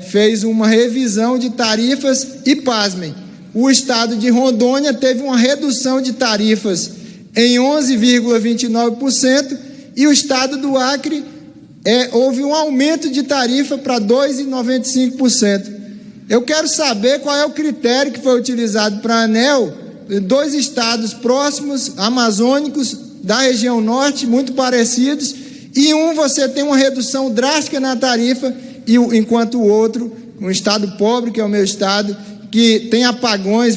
fez uma revisão de tarifas e, pasmem, o estado de Rondônia teve uma redução de tarifas em 11,29% e o estado do Acre houve um aumento de tarifa para 2,95%. Eu quero saber qual é o critério que foi utilizado para a ANEEL, dois estados próximos, amazônicos, da região norte, muito parecidos, e você tem uma redução drástica na tarifa, enquanto o outro, um estado pobre, que é o meu estado, que tem apagões,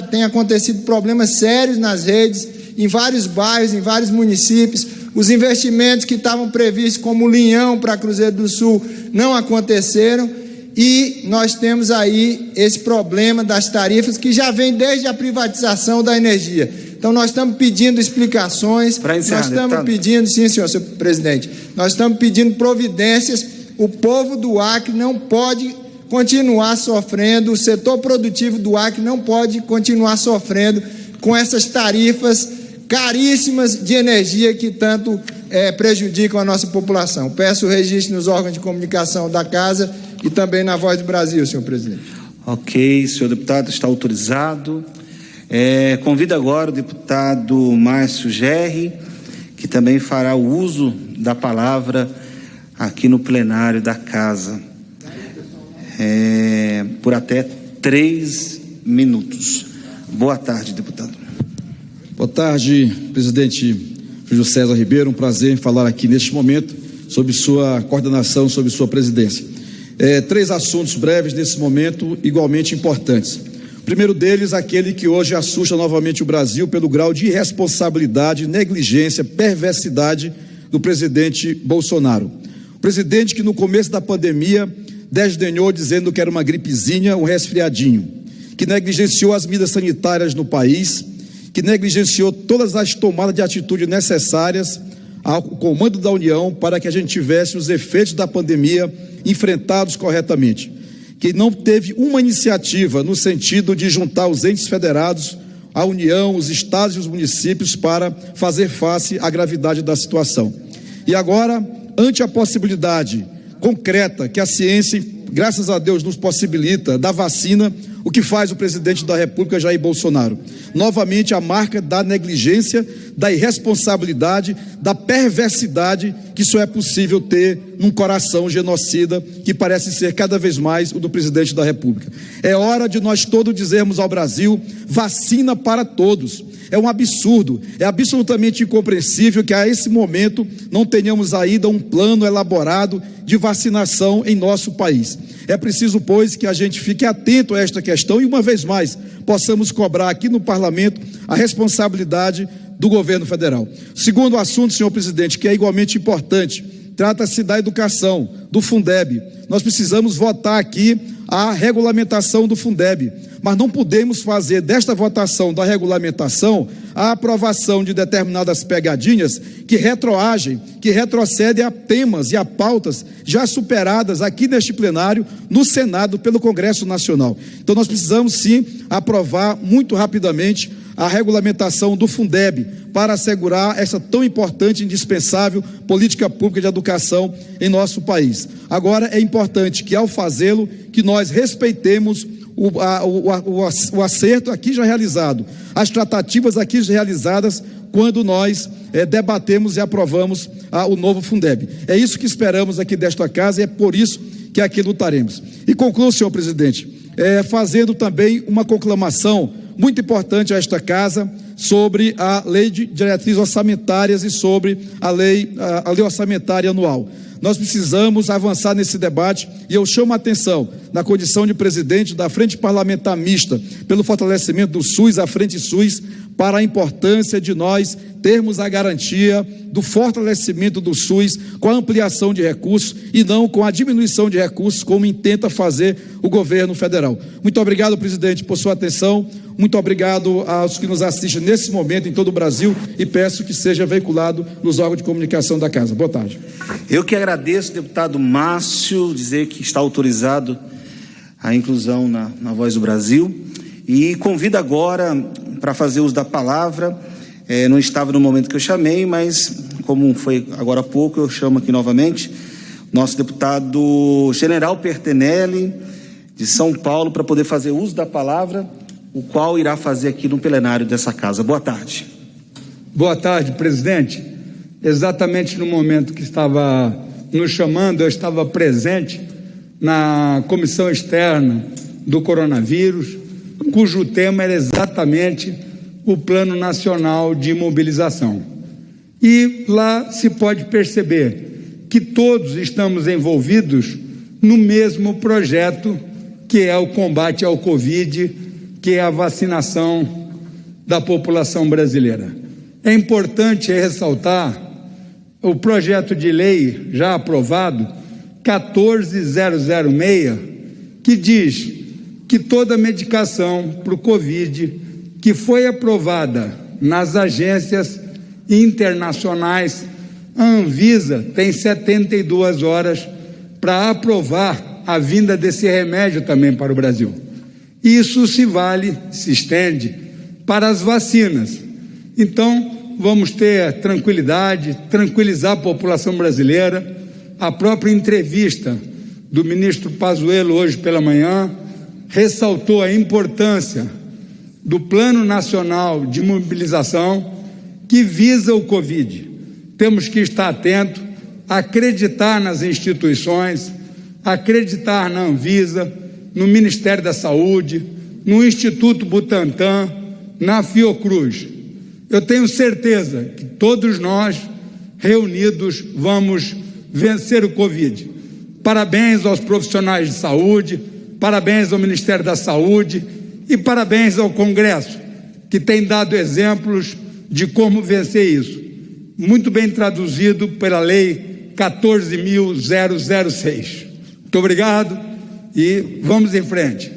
tem acontecido problemas sérios nas redes, em vários bairros, em vários municípios. Os investimentos que estavam previstos como linhão para Cruzeiro do Sul não aconteceram, e nós temos aí esse problema das tarifas que já vem desde a privatização da energia. Então nós estamos pedindo explicações, nós estamos pedindo, sim senhor presidente, nós estamos pedindo providências. O povo do Acre não pode continuar sofrendo, o setor produtivo do Acre não pode continuar sofrendo com essas tarifas caríssimas de energia que tanto prejudicam a nossa população. Peço o registro nos órgãos de comunicação da Casa e também na Voz do Brasil, senhor presidente. Ok, senhor deputado, está autorizado. Convido agora o deputado Márcio Gerri, que também fará o uso da palavra aqui no plenário da Casa, por até 3 minutos. Boa tarde, deputado. Boa tarde, presidente Júlio César Ribeiro. Um prazer falar aqui neste momento sobre sua coordenação, sobre sua presidência. 3 assuntos breves nesse momento, igualmente importantes. O primeiro deles, aquele que hoje assusta novamente o Brasil pelo grau de irresponsabilidade, negligência, perversidade do presidente Bolsonaro. O presidente que no começo da pandemia desdenhou dizendo que era uma gripezinha, um resfriadinho, que negligenciou as medidas sanitárias no país, que negligenciou todas as tomadas de atitude necessárias ao comando da União para que a gente tivesse os efeitos da pandemia enfrentados corretamente, que não teve uma iniciativa no sentido de juntar os entes federados, a União, os estados e os municípios para fazer face à gravidade da situação. E agora, ante a possibilidade concreta que a ciência, graças a Deus, nos possibilita da vacina, o que faz o presidente da República, Jair Bolsonaro? Novamente a marca da negligência, da irresponsabilidade, da perversidade que só é possível ter num coração genocida que parece ser cada vez mais o do presidente da República. É hora de nós todos dizermos ao Brasil: vacina para todos. É um absurdo, é absolutamente incompreensível que a esse momento não tenhamos ainda um plano elaborado de vacinação em nosso país. É preciso, pois, que a gente fique atento a esta questão e, uma vez mais, possamos cobrar aqui no parlamento a responsabilidade do governo federal. Segundo assunto, senhor presidente, que é igualmente importante, trata-se da educação, do Fundeb. Nós precisamos votar aqui a regulamentação do Fundeb, mas não podemos fazer desta votação da regulamentação a aprovação de determinadas pegadinhas que retroagem, que retrocedem a temas e a pautas já superadas aqui neste plenário, no Senado, pelo Congresso Nacional. Então nós precisamos sim aprovar muito rapidamente a regulamentação do Fundeb para assegurar essa tão importante e indispensável política pública de educação em nosso país. Agora é importante que, ao fazê-lo, que nós respeitemos o acerto aqui já realizado, as tratativas aqui já realizadas quando nós debatemos e aprovamos o novo Fundeb. É isso que esperamos aqui desta casa e é por isso que aqui lutaremos. E concluo, senhor presidente, fazendo também uma conclamação muito importante a esta casa sobre a lei de diretrizes orçamentárias e sobre a lei orçamentária anual. Nós precisamos avançar nesse debate e eu chamo a atenção, na condição de presidente da Frente Parlamentar Mista, pelo fortalecimento do SUS, a Frente SUS, para a importância de nós termos a garantia do fortalecimento do SUS com a ampliação de recursos e não com a diminuição de recursos, como intenta fazer o governo federal. Muito obrigado, presidente, por sua atenção. Muito obrigado aos que nos assistem nesse momento em todo o Brasil e peço que seja veiculado nos órgãos de comunicação da Casa. Boa tarde. Eu que agradeço, deputado Márcio, dizer que está autorizado a inclusão na Voz do Brasil e convido agora para fazer uso da palavra, não estava no momento que eu chamei, mas como foi agora há pouco, eu chamo aqui novamente, nosso deputado General Pertenelli, de São Paulo, para poder fazer uso da palavra, o qual irá fazer aqui no plenário dessa casa. Boa tarde. Boa tarde, presidente. Exatamente no momento que estava nos chamando, eu estava presente na comissão externa do coronavírus, cujo tema era exatamente o Plano Nacional de Mobilização. E lá se pode perceber que todos estamos envolvidos no mesmo projeto, que é o combate ao Covid, que é a vacinação da população brasileira. É importante ressaltar o projeto de lei já aprovado, 14006, que diz que toda medicação para o Covid que foi aprovada nas agências internacionais, a Anvisa tem 72 horas para aprovar a vinda desse remédio também para o Brasil. Isso se estende para as vacinas. Então, vamos ter tranquilidade, tranquilizar a população brasileira. A própria entrevista do ministro Pazuello hoje pela manhã ressaltou a importância do Plano Nacional de Mobilização que visa o Covid. Temos que estar atentos, acreditar nas instituições, acreditar na Anvisa, no Ministério da Saúde, no Instituto Butantan, na Fiocruz. Eu tenho certeza que todos nós, reunidos, vamos vencer o Covid. Parabéns aos profissionais de saúde, parabéns ao Ministério da Saúde e parabéns ao Congresso, que tem dado exemplos de como vencer isso. Muito bem traduzido pela Lei 14.006. Muito obrigado e vamos em frente.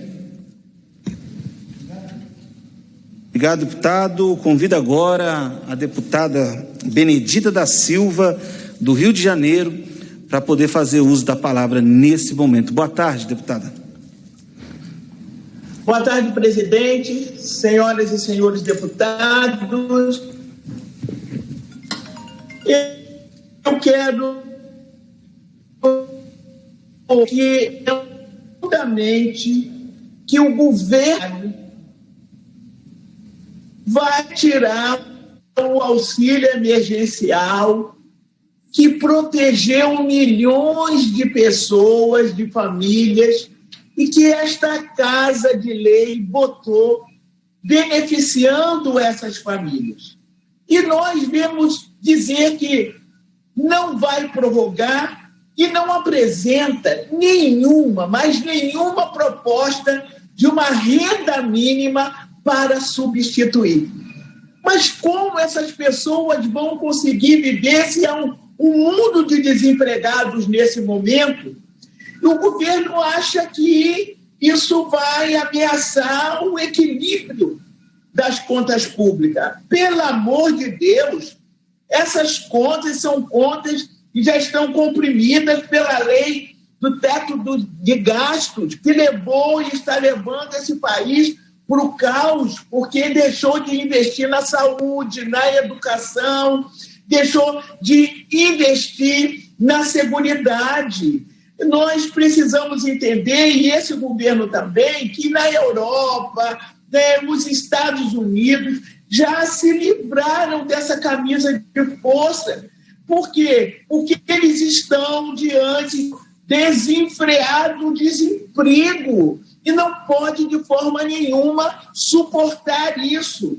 Obrigado, deputado. Convido agora a deputada Benedita da Silva, do Rio de Janeiro, para poder fazer uso da palavra nesse momento. Boa tarde, deputada. Boa tarde, presidente, senhoras e senhores deputados. Eu quero que que o governo vai tirar o auxílio emergencial que protegeu milhões de pessoas, de famílias, e que esta Casa de Lei votou beneficiando essas famílias. E nós vemos dizer que não vai prorrogar e não apresenta nenhuma proposta de uma renda mínima para substituir. Mas como essas pessoas vão conseguir viver se há um mundo de desempregados nesse momento? O governo acha que isso vai ameaçar o equilíbrio das contas públicas. Pelo amor de Deus, essas contas são contas que já estão comprimidas pela lei do teto de gastos, que levou e está levando esse país para o caos, porque deixou de investir na saúde, na educação, deixou de investir na seguridade. Nós precisamos entender, e esse governo também, que na Europa, os Estados Unidos já se livraram dessa camisa de força. Por quê? Porque eles estão diante desenfreado desemprego e não pode de forma nenhuma suportar isso.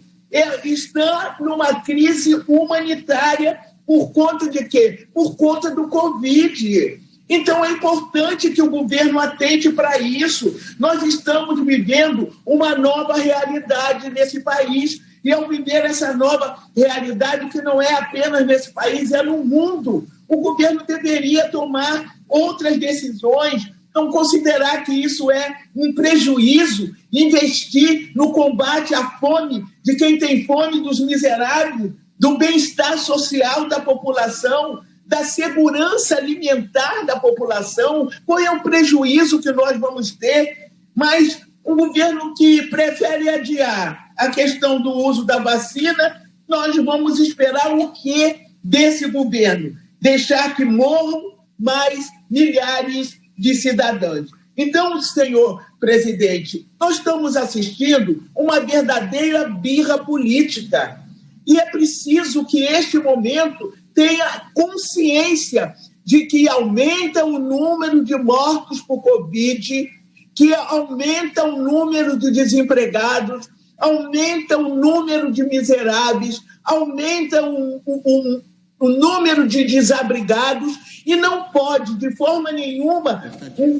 Está numa crise humanitária por conta de quê? Por conta do Covid. Então é importante que o governo atente para isso. Nós estamos vivendo uma nova realidade nesse país, e ao viver essa nova realidade, que não é apenas nesse país, é no mundo, o governo deveria tomar outras decisões, não considerar que isso é um prejuízo, investir no combate à fome de quem tem fome, dos miseráveis, do bem-estar social da população, da segurança alimentar da população. Qual é o prejuízo que nós vamos ter? Mas um governo que prefere adiar a questão do uso da vacina, nós vamos esperar o quê desse governo? Deixar que morram mais milhares de cidadãos. Então, senhor presidente, nós estamos assistindo uma verdadeira birra política. E é preciso que este momento tenha consciência de que aumenta o número de mortos por Covid, que aumenta o número de desempregados, aumenta o número de miseráveis, aumenta o número de desabrigados, e não pode, de forma nenhuma, o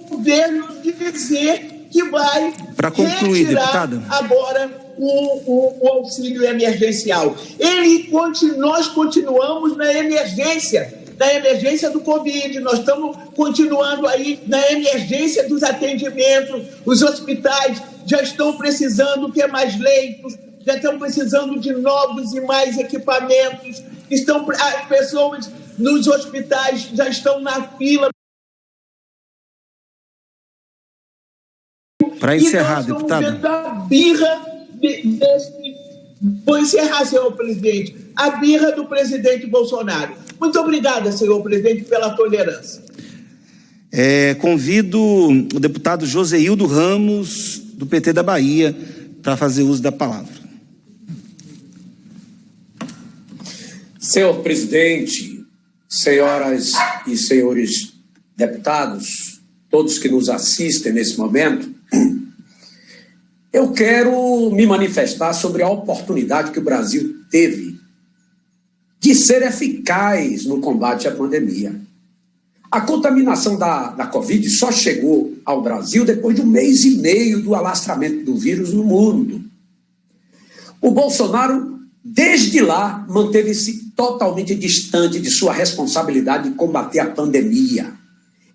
governo dizer que vai retirar agora o auxílio emergencial. Nós continuamos na emergência do Covid, nós estamos continuando aí na emergência dos atendimentos, os hospitais já estão precisando ter mais leitos, já estão precisando de novos e mais equipamentos, as pessoas nos hospitais já estão na fila. Para encerrar, deputada. Vou encerrar, senhor presidente. A birra do presidente Bolsonaro. Muito obrigada, senhor presidente, pela tolerância. Convido o deputado Joseildo Ramos, do PT da Bahia, para fazer uso da palavra. Senhor presidente, senhoras e senhores deputados, todos que nos assistem nesse momento, eu quero me manifestar sobre a oportunidade que o Brasil teve de ser eficaz no combate à pandemia. A contaminação da Covid só chegou ao Brasil depois de 1 mês e meio do alastramento do vírus no mundo. O Bolsonaro, desde lá, manteve-se totalmente distante de sua responsabilidade de combater a pandemia.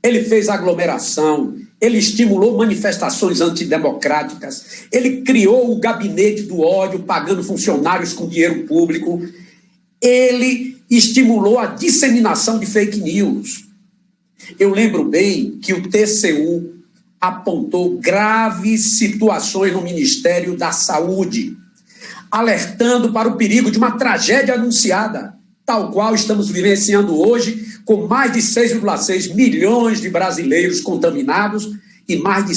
Ele fez aglomeração, ele estimulou manifestações antidemocráticas, ele criou o gabinete do ódio, pagando funcionários com dinheiro público, ele estimulou a disseminação de fake news. Eu lembro bem que o TCU apontou graves situações no Ministério da Saúde, alertando para o perigo de uma tragédia anunciada, tal qual estamos vivenciando hoje, com mais de 6,6 milhões de brasileiros contaminados e mais de...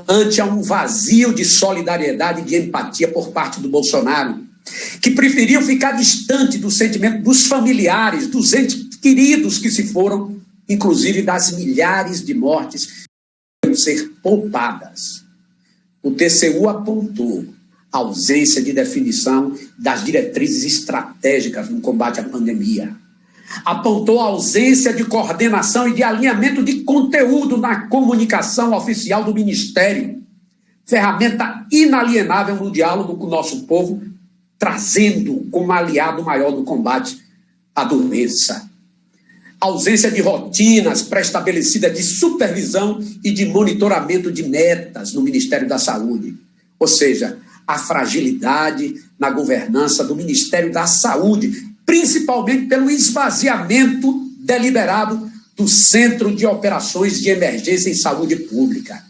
ante a um vazio de solidariedade e de empatia por parte do Bolsonaro, que preferiam ficar distante do sentimento dos familiares, dos entes queridos que se foram, inclusive das milhares de mortes que devem ser poupadas. O TCU apontou a ausência de definição das diretrizes estratégicas no combate à pandemia. Apontou a ausência de coordenação e de alinhamento de conteúdo na comunicação oficial do Ministério, ferramenta inalienável no diálogo com o nosso povo, trazendo como aliado maior no combate à doença. Ausência de rotinas pré-estabelecidas de supervisão e de monitoramento de metas no Ministério da Saúde. Ou seja, a fragilidade na governança do Ministério da Saúde, principalmente pelo esvaziamento deliberado do Centro de Operações de Emergência em Saúde Pública.